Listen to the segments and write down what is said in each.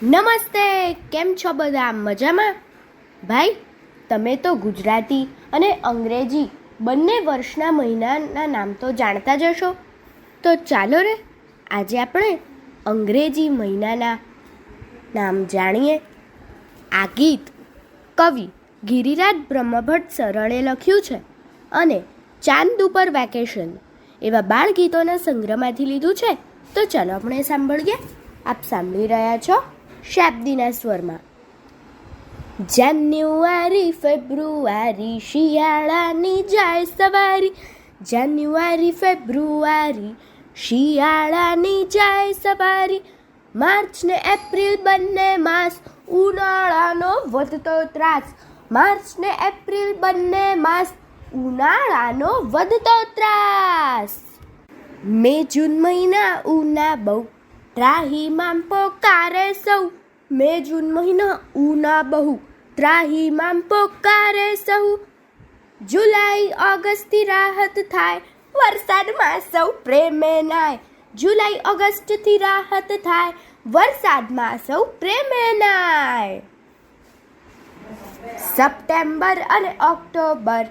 નમસ્તે, કેમ છો બધા? મજામાં? ભાઈ, તમે તો ગુજરાતી અને અંગ્રેજી બંને વર્ષના મહિનાના નામ તો જાણતા જ હશો. તો ચાલો રે, આજે આપણે અંગ્રેજી મહિનાના નામ જાણીએ. આ ગીત કવિ ગિરિરાજ બ્રહ્મભટ્ટ સરળે લખ્યું છે અને ચાંદ ઉપર વેકેશન એવા બાળ ગીતોના સંગ્રહમાંથી લીધું છે. તો ચાલો આપણે સાંભળીએ. આપ સાંભળી રહ્યા છો શાબ્દીના સ્વરમાં. જાન્યુઆરી ફેબ્રુઆરી શિયાળાની જાય સવારી, જાન્યુઆરી ફેબ્રુઆરી શિયાળાની જાય સવારી, માર્ચ ને એપ્રિલ બંને માસ ઉનાળાનો વધતો ત્રાસ, માર્ચ ને એપ્રિલ બંને માસ ઉનાળાનો વધતો ત્રાસ. મે જૂન મહિના ઉના બહુ ત્રાહીમામ પોકારે સૌ, મે જૂન મહિના ઉના બહુ ત્રાહીમામ પોકારે સૌ, જુલાઈ ઓગસ્ટથી રાહત થાય વરસાદમાં સૌ પ્રેમે નાય, જુલાઈ ઓગસ્ટથી રાહત થાય વરસાદમાં સૌ પ્રેમે નાય. સપ્ટેમ્બર અને ઓક્ટોબર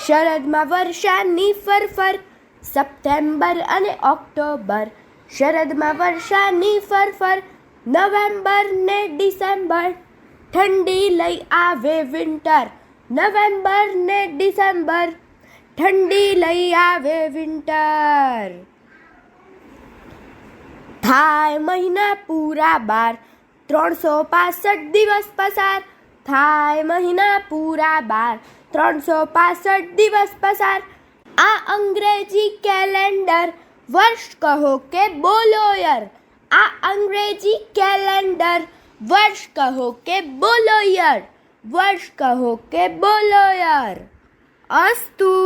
શરદમાં વર્ષાની ફરફર, સપ્ટેમ્બર અને ઓક્ટોબર શરદમાં વર્ષાની ફરફર, નવેમ્બર ને ડિસેમ્બર ઠંડી લઈ આવે વિન્ટર, નવેમ્બર ને ડિસેમ્બર ઠંડી લઈ આવે વિન્ટર. થાય મહિના પૂરા 12 365 દિવસ પસાર, થાય મહિના પૂરા 12 365 દિવસ પસાર. આ અંગ્રેજી કેલેન્ડર વર્ષ કહો કે બોલો યર, આ અંગ્રેજી કેલેન્ડર વર્ષ કહો કે બોલો યર, વર્ષ કહો કે બોલો યર. અસ્તુ.